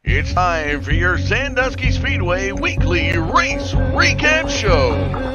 It's time for your Sandusky Speedway weekly race recap show.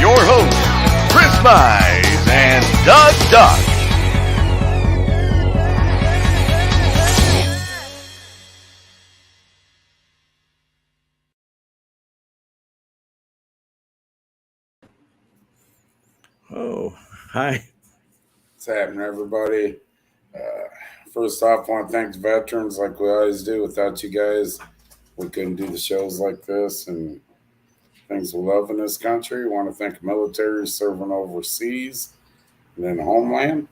Your hosts, Chris Mize and Doug Duck. Oh, hi. What's happening, everybody? First off, I want to thank the veterans like we always do. Without you guys, we couldn't do the shows like this and things we love in this country. I want to thank the military serving overseas and in the homeland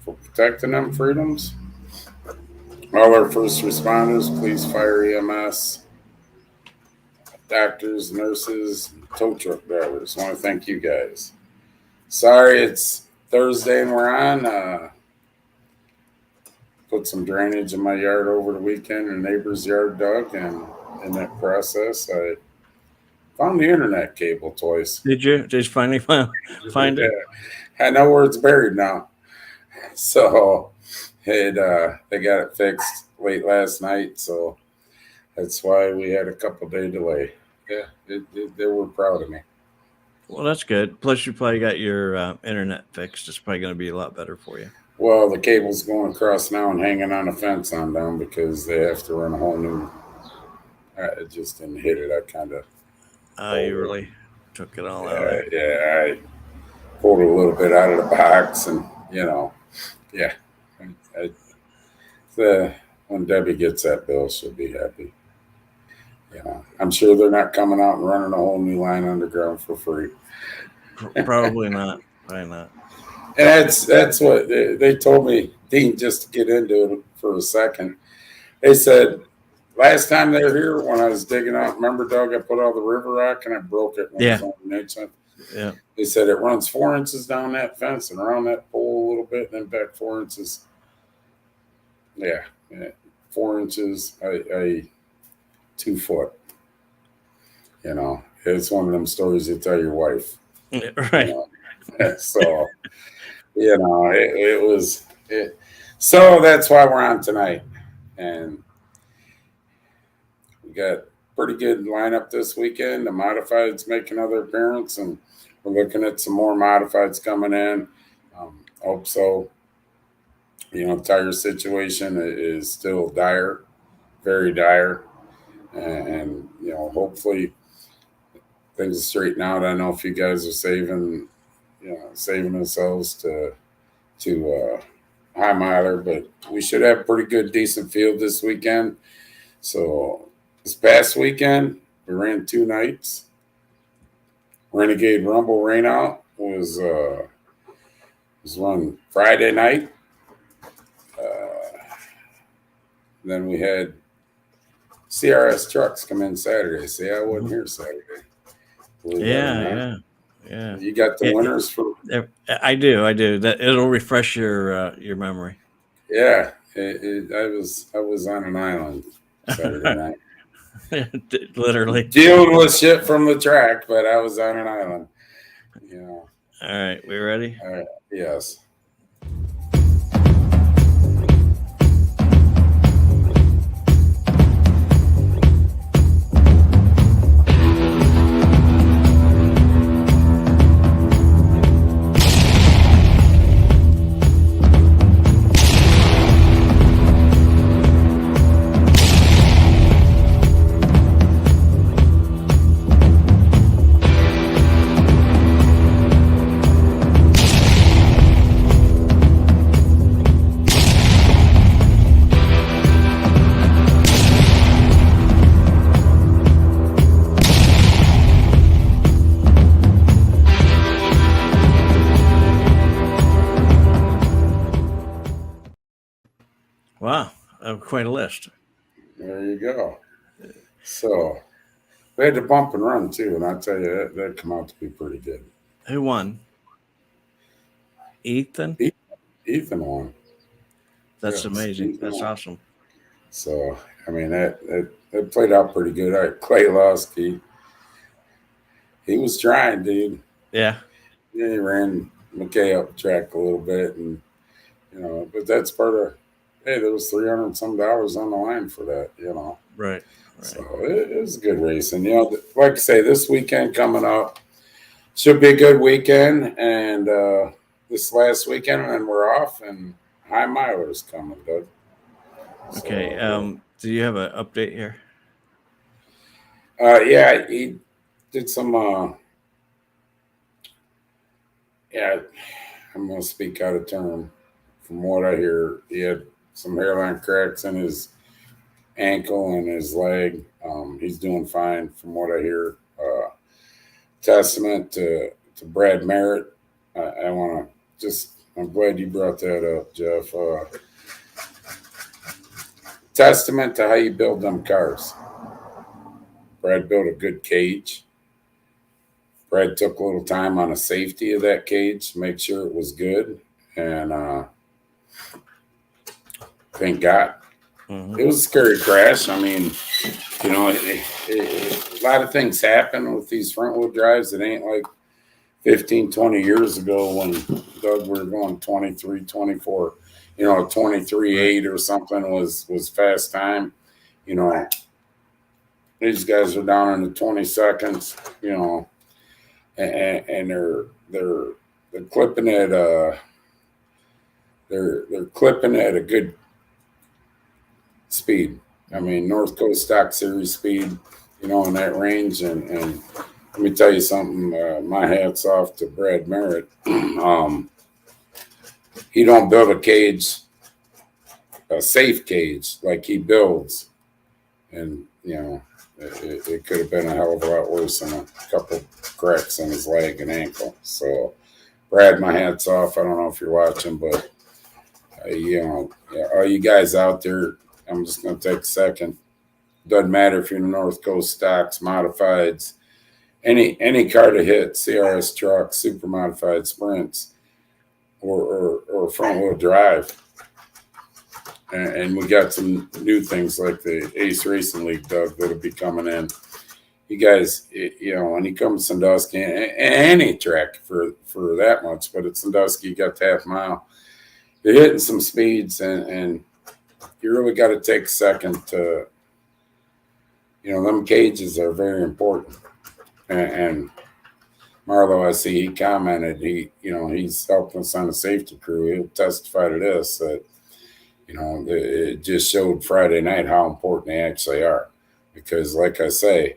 for protecting them freedoms. All our first responders, police, fire, EMS, doctors, nurses, tow truck drivers. I want to thank you guys. Sorry, it's Thursday and we're on. Put some drainage in my yard over the weekend, and neighbor's yard dug, and in that process, I found the internet cable twice. Did you finally find it? I know where it's buried now. So they got it fixed late last night, so that's why we had a couple-day delay. Yeah, they were proud of me. Well, that's good. Plus, you probably got your internet fixed. It's probably going to be a lot better for you. Well, the cable's going across now and hanging on a fence on down because they have to run a whole new. It just didn't hit it. I kind of. You really took it all out. Yeah, I pulled it a little bit out of the box, and yeah. When Debbie gets that bill, she'll be happy. I'm sure they're not coming out and running a whole new line underground for free. Probably not. Probably not. And that's what they told me, Dean, just to get into it for a second. They said last time they were here when I was digging out, remember, Doug, I put all the river rock and I broke it. Yeah. They said it runs 4 inches down that fence and around that pole a little bit and then back 4 inches. Yeah. 4 inches, 2 foot. It's one of them stories you tell your wife. Right. So, it was. So that's why we're on tonight. And we got pretty good lineup this weekend. The modifieds make another appearance, and we're looking at some more modifieds coming in. Hope so. Tire situation is still dire, very dire. And hopefully things straighten out. I know if you guys are saving themselves to high miler, but we should have a pretty good, decent field this weekend. So this past weekend, we ran 2 nights. Renegade Rumble Rainout was run Friday night. Then we had CRS trucks come in Saturday. See, I wasn't here Saturday. Yeah. You got the winners for. I do. That it'll refresh your memory. Yeah, I was on an island Saturday night. Literally dealing with shit from the track, but I was on an island. All right, we ready? All right. Yes. Wow, quite a list. There you go. So we had to bump and run too, and I tell you that come out to be pretty good. Who won? Ethan? Ethan won. That's Yes, amazing. Ethan That's won. awesome. So I mean that played out pretty good. All right, Clay lost. He was trying, dude. Yeah. Yeah, he ran McKay up the track a little bit, and but that's part of. Hey, there was $300 and some on the line for that. Right. So it was a good race, and like I say, this weekend coming up should be a good weekend, and this last weekend, and then we're off, and high milers coming, Doug. Okay. Do you have an update here? Yeah, he did some. Yeah, I'm gonna speak out of turn. From what I hear, he had some hairline cracks in his ankle and his leg. He's doing fine, from what I hear. Testament to Brad Merritt. I want to I'm glad you brought that up, Jeff. Testament to how you build them cars. Brad built a good cage. Brad took a little time on the safety of that cage to make sure it was good. And thank God. It was a scary crash. I mean, a lot of things happen with these front wheel drives. It ain't like 15, 20 years ago when Doug were going 23, 24, 23.8 or something was fast time. These guys are down in the 20 seconds, and they're clipping at they're clipping at a good speed. I mean, North Coast Stock Series speed, in that range. And let me tell you something. My hat's off to Brad Merritt. He don't build a cage, a safe cage like he builds, and it could have been a hell of a lot worse than a couple cracks in his leg and ankle. So, Brad, my hat's off. I don't know if you're watching, but all you guys out there, I'm just going to take a second. Doesn't matter if you're in North Coast Stocks, Modifieds, any car to hit, CRS trucks, super modified sprints, or front wheel drive. And we got some new things like the Ace Racing League, Doug, that'll be coming in. You guys, when you come to Sandusky, any track for that much, but at Sandusky, you got the half mile. You're hitting some speeds, and you really got to take a second to, them cages are very important. And Marlo, I see he commented, he's helping us on the safety crew. He'll testify to this, that, it just showed Friday night how important they actually are. Because like I say,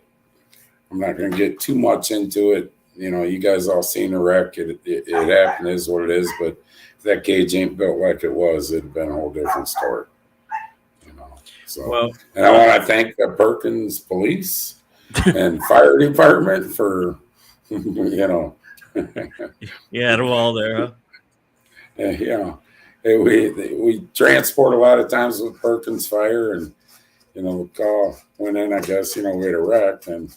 I'm not going to get too much into it. You guys all seen the wreck. It happened, is what it is. But if that cage ain't built like it was, it'd been a whole different story. So, and I want to thank the Perkins Police and Fire Department for, You had them all there, huh? We transport a lot of times with Perkins Fire, and the call went in. I guess we had a wreck, and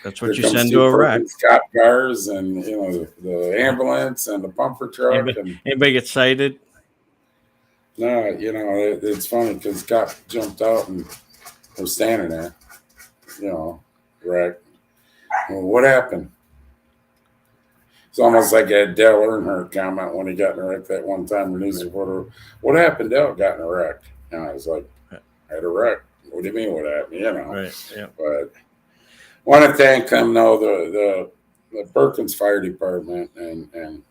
that's what you send to a wreck. Cop cars, and the ambulance and the pumper truck. Anybody get cited? No, it's funny because cop jumped out and we're standing there, wrecked. Well, what happened? It's almost like I had Dale Earnhardt comment when he got in a wreck that one time. The news reporter, what happened? Dale got in a wreck. And I was like, I had a wreck. What do you mean what happened? Right. Yeah. But I want to thank them, though, the Perkins Fire Department and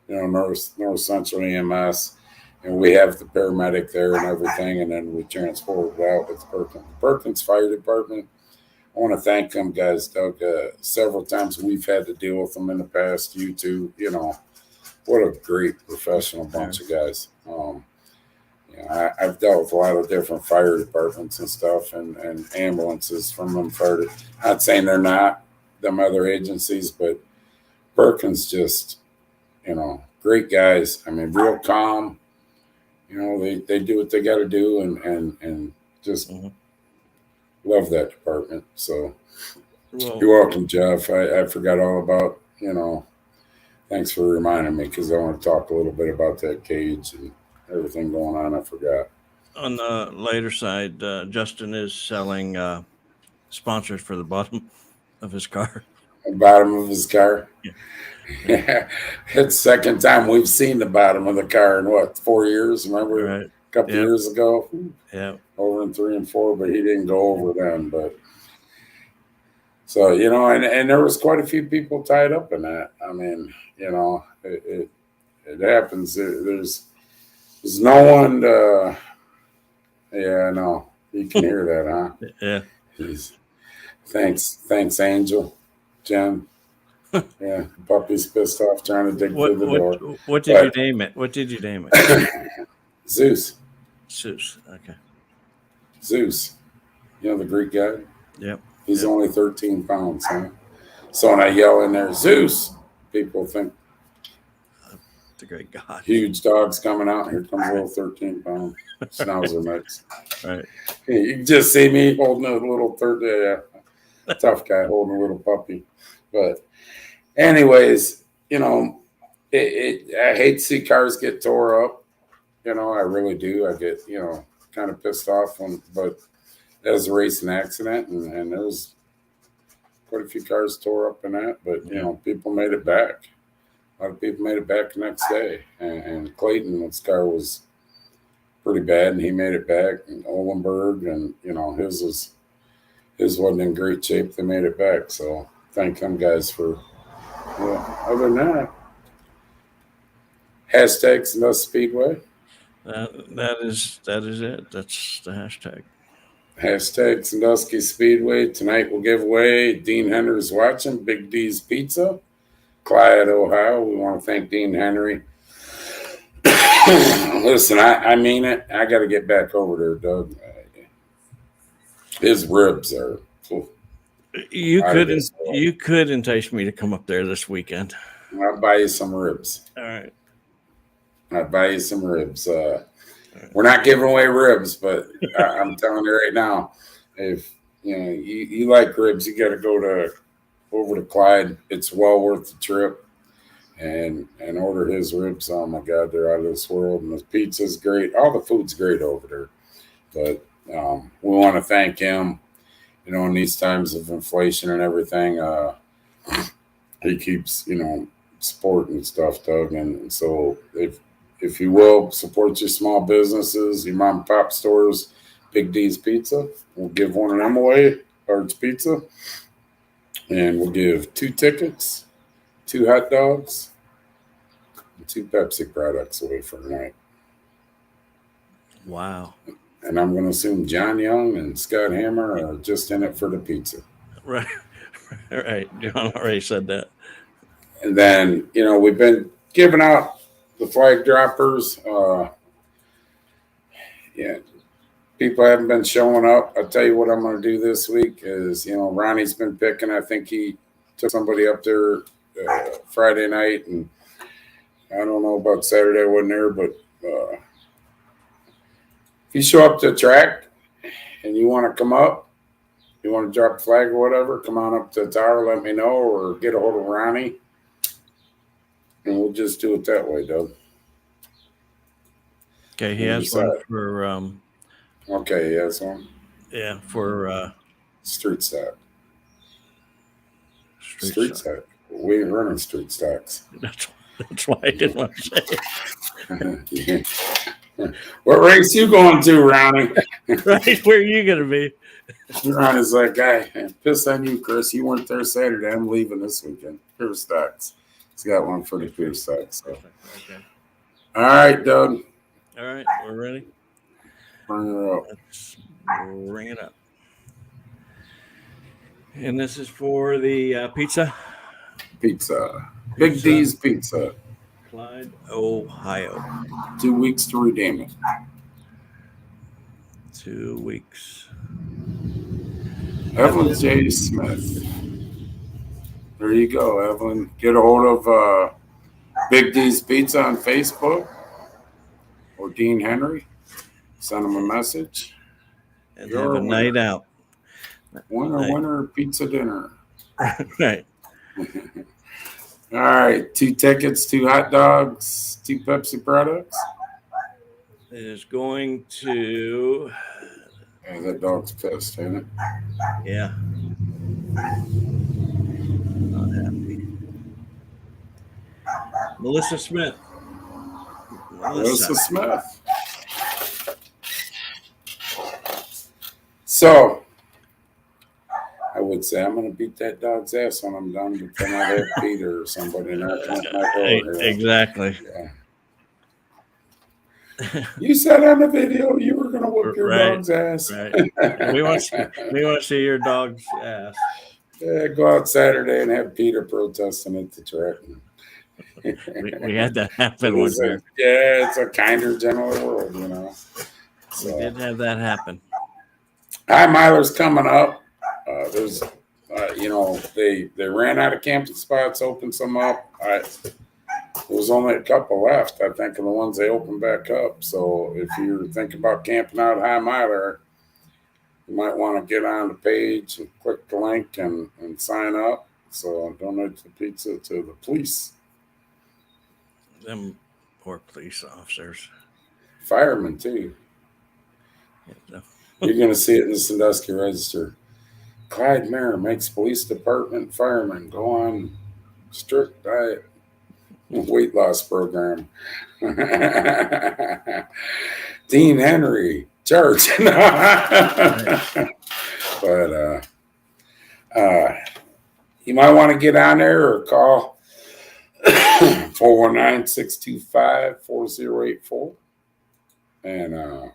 North Central EMS. And we have the paramedic there and everything, and then we transport it out with the Perkins Fire Department. I want to thank them guys, Doug. Several times we've had to deal with them in the past. You two, what a great professional bunch of guys. I've dealt with a lot of different fire departments and stuff, and ambulances from them. Not saying they're not them other agencies, but Perkins just, great guys. I mean, real calm. they do what they got to do, and just love that department. So you're welcome, Jeff. I forgot all about, thanks for reminding me, because I want to talk a little bit about that cage and everything going on. I forgot. On the later side, Justin is selling sponsors for the bottom of his car. The bottom of his car? Yeah. It's the second time we've seen the bottom of the car in 4 years? Remember a couple years ago? Yeah. Over in 3 and 4, but he didn't go over then. But so, and there was quite a few people tied up in that. I mean, it happens. There's no one yeah, I know. You can hear that, huh? Yeah. Thanks, Angel. Jen. Yeah, puppy's pissed off trying to dig through the door. What did you name it? What did you name it? Zeus. Zeus. Okay. Zeus. You know the Greek guy? Yep. He's only 13 pounds, huh? So when I yell in there, Zeus, people think it's a great God. Huge dogs coming out. Here comes a little 13-pound schnauzer mix. Right. You can just see me holding a little tough guy holding a little puppy. But anyways, I hate to see cars get tore up. I really do. I get, kind of pissed off but that was a racing accident, and there was quite a few cars tore up in that, but people made it back. A lot of people made it back the next day, and Clayton's car was pretty bad, and he made it back. And Olenberg, and his wasn't in great shape. They made it back, so thank them guys for. Other than that, hashtag Sandusky Speedway. That is it. That's the hashtag. Hashtag Sandusky Speedway. Tonight we'll give away Dean Henry's watching Big D's Pizza, Clyde, Ohio. We want to thank Dean Henry. Listen, I mean it. I got to get back over there, Doug. His ribs are. You could entice me to come up there this weekend. I'll buy you some ribs. All right. I'll buy you some ribs. We're not giving away ribs, but I'm telling you right now, if you like ribs, you got to go over to Clyde. It's well worth the trip, and order his ribs. Oh my God, they're out of this world, and the pizza's great. All the food's great over there. But we want to thank him. In these times of inflation and everything, he keeps supporting stuff, Doug. And so if you will support your small businesses, your mom and pop stores, Big D's Pizza, we'll give one of them away, Art's Pizza, and we'll give 2 tickets, 2 hot dogs, and 2 Pepsi products away for tonight. Wow. And I'm going to assume John Young and Scott Hammer are just in it for the pizza. Right. John already said that. And then, we've been giving out the flag droppers. People haven't been showing up. I'll tell you what I'm going to do this week is, Ronnie's been picking. I think he took somebody up there Friday night, and I don't know about Saturday. I wasn't there, but if you show up to the track and you want to come up, you want to drop a flag or whatever, come on up to the tower, let me know, or get a hold of Ronnie, and we'll just do it that way, Doug. Okay, he has one for okay, he has one. Yeah, for street stock. Street stock. We ain't running street stocks. That's why I didn't want to say it. What race you going to, Ronnie? Right, where are you going to be? Ronnie's like, I'm pissed on you, Chris. You weren't there Saturday. I'm leaving this weekend. Pure stocks. He's got one for the pure stocks. So. Okay. All right, Doug. All right, we're ready. Bring her up. Let's bring it up. And this is for the pizza? Pizza. Big D's Pizza. Clyde, Ohio. 2 weeks to redeem it. 2 weeks. Evelyn J. Smith. There you go, Evelyn. Get a hold of Big D's Pizza on Facebook. or Dean Henry. Send them a message. And You're have a night out. Winner, pizza dinner. Right. All right, 2 tickets, 2 hot dogs, 2 Pepsi products. It is going to. Yeah, that dog's pissed, ain't it? Yeah. Not happy. Melissa Smith. Melissa Smith. So, I would say I'm going to beat that dog's ass when I'm done, but then I'd have Peter or somebody knocking at my door. Exactly. Yeah. You said on the video you were going to whoop your dog's ass. Right. We want to see your dog's ass. Yeah, go out Saturday and have Peter protesting at the track. We had that happen one year. Yeah, it's a kinder, gentler world, you know. So, we did have that happen. High Miler's coming up. There's, they ran out of camping spots, opened some up. There was only a couple left, I think, of the ones they opened back up. So if you're thinking about camping out at High Miler, you might want to get on the page and click the link and sign up. So donate the pizza to the police. Them poor police officers. Firemen, too. Yeah. You're going to see it in the Sandusky Register. Clyde Mayer makes police department firemen go on strict diet weight loss program. Dean Henry, church. But you might want to get on there or call 419-625-4084 and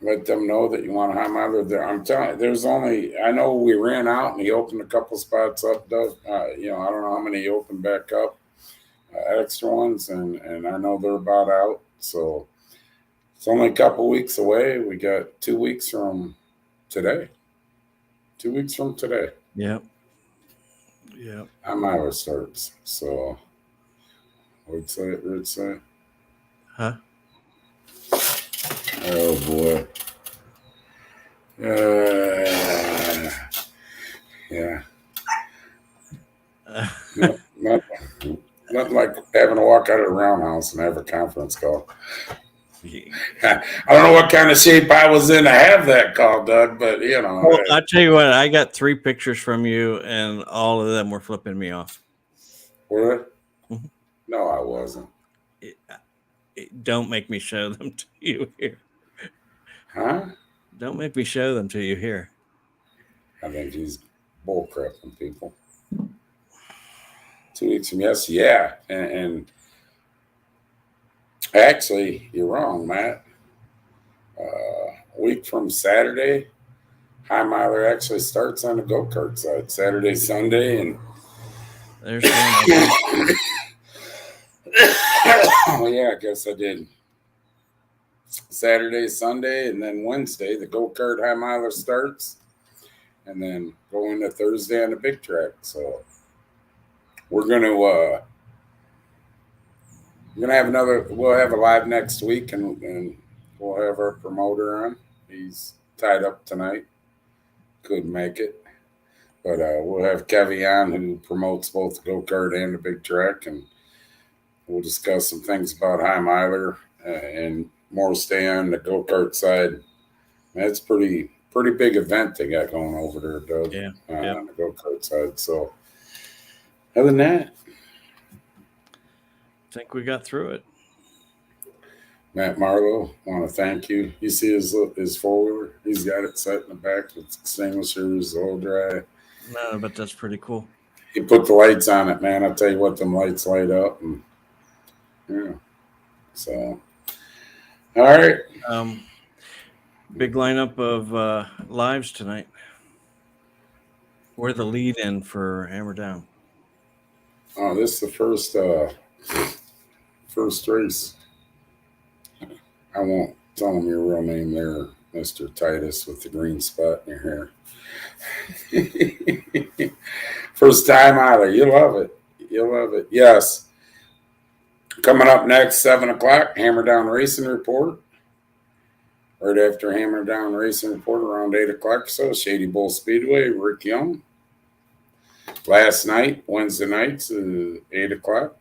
let them know that you want a High Miler there. I'm telling you, I know we ran out and he opened a couple spots up, Doug. I don't know how many he opened back up, extra ones, and I know they're about out. So it's only a couple weeks away. We got 2 weeks from today. 2 weeks from today. Yep. High Miler starts. So what'd it say? Huh? Oh boy. Yeah. Nothing like having to walk out of the roundhouse and have a conference call. I don't know what kind of shape I was in to have that call, Doug, but Well, I'll tell you what, I got 3 pictures from you and all of them were flipping me off. Were they? Mm-hmm. No, I wasn't. Don't make me show them to you here. Huh? Don't make me show them to you here. I think he's bullcrapping people. 2 weeks from yes, yeah. And actually, you're wrong, Matt. A week from Saturday, High Miler actually starts on the go-kart side. Saturday, Sunday, and there's one. Oh, yeah, I guess I did. Saturday, Sunday, and then Wednesday, the go-kart High Miler starts, and then going to Thursday on the big track. So we're going to we'll have a live next week, and we'll have our promoter on. He's tied up tonight. Couldn't make it. But we'll have Kevy on, who promotes both the go-kart and the big track, and we'll discuss some things about High Miler and more stay on the go-kart side. That's pretty big event they got going over there, Doug. Yeah. On the go-kart side. So other than that, I think we got through it. Matt Marlowe, want to thank you. You see his four-wheeler? He's got it set in the back with extinguishers, oil dry. No, but that's pretty cool. He put the lights on it, man. I'll tell you what, them lights light up. And, yeah. So, all right. Big lineup of lives tonight. We're the lead in for Hammer Down. Oh, this is the first race. I won't tell him your real name there, Mr. Titus, with the green spot in your hair. First time either. You love it. You'll love it. Yes. Coming up next, 7 o'clock, Hammer Down Racing Report. Right after Hammer Down Racing Report, around 8 o'clock or so, Shady Bull Speedway, Rick Young. Last night, Wednesday nights, 8 o'clock.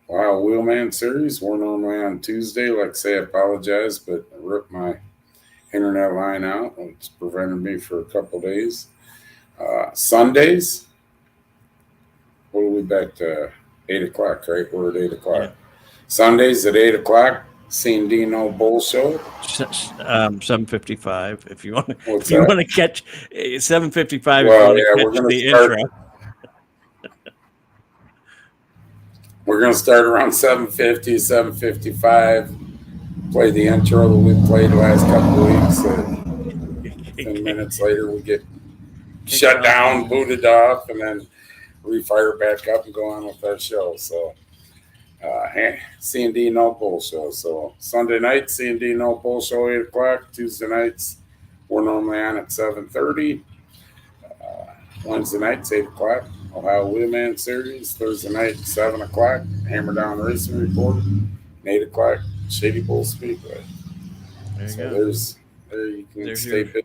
Wow, Wheelman Series. We're normally on Tuesday. Like I say, I apologize, but I ripped my internet line out. It's prevented me for a couple days. Sundays, what are we back to? 8 o'clock, right? We're at 8 o'clock. Yeah. Sundays at 8 o'clock, C&D No Bull Show. 7:55. If you want to, What's if you that? want to catch 7:55. Well, if you yeah, want we're to catch gonna the start- intro. We're going to start around 7:50, 7:55. Play the intro that we played the last couple of weeks. 10 minutes later, we get shut down, booted off, and then refire back up and go on with our show. So, C&D No Bull Show. So, Sunday night, C&D No Bull Show, 8 o'clock. Tuesday nights, we're normally on at 7:30. Wednesday nights, 8 o'clock. Ohio Wheelman Series. Thursday night, 7 o'clock. Hammer Down Racing Report. 8 o'clock, Shady Bull Speedway. There you So go. there you can There's stay busy.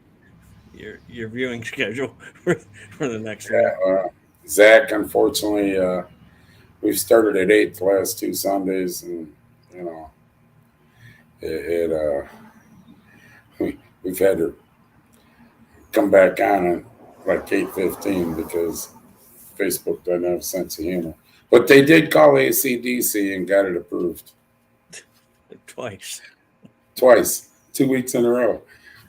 Your viewing schedule for the next Yeah, one. Zach, unfortunately, we've started at 8 the last 2 Sundays, and we've had to come back on at like 8:15 because Facebook doesn't have a sense of humor. But they did call ACDC and got it approved Twice. 2 weeks in a row.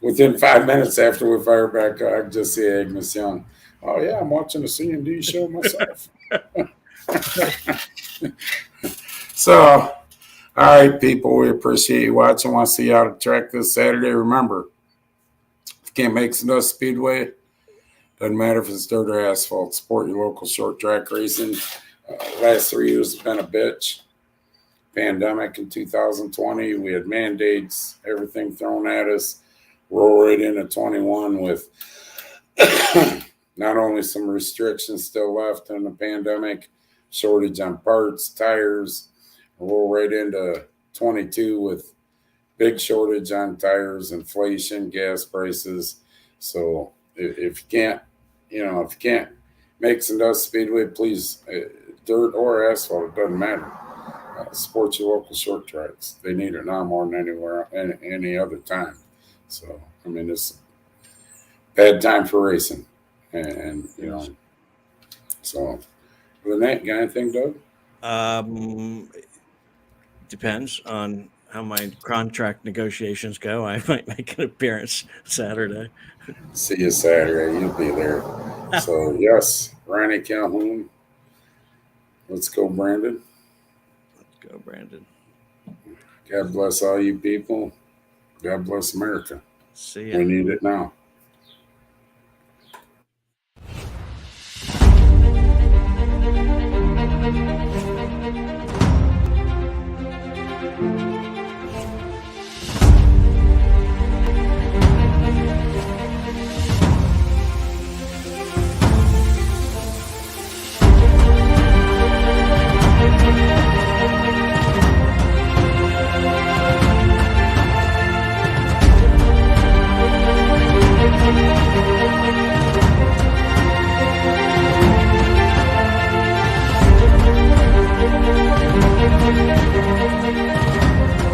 Within 5 minutes after we fire back, I just see Agnes Young. Oh yeah, I'm watching the C&D show myself. So, all right, people, we appreciate you watching. Want to see you out at the track this Saturday. Remember, if you can't make Sandusky Speedway, doesn't matter if it's dirt or asphalt. Support your local short track racing. Last 3 years has been a bitch. Pandemic in 2020, we had mandates, everything thrown at us. Roll right into 21 with not only some restrictions still left in the pandemic, shortage on parts, tires. Roll right into 22 with big shortage on tires, inflation, gas prices. So if you can't make Sandusky Speedway, please, dirt or asphalt, it doesn't matter. Support your local short tracks. They need it now more than anywhere, any other time. So, I mean, it's a bad time for racing. And so, other than that, got anything, Doug? Depends on how my contract negotiations go. I might make an appearance Saturday. See you Saturday. You'll be there. So, yes, Ronnie Calhoun. Let's go, Brandon. Let's go, Brandon. God bless all you people. God bless America. See ya. We need it now.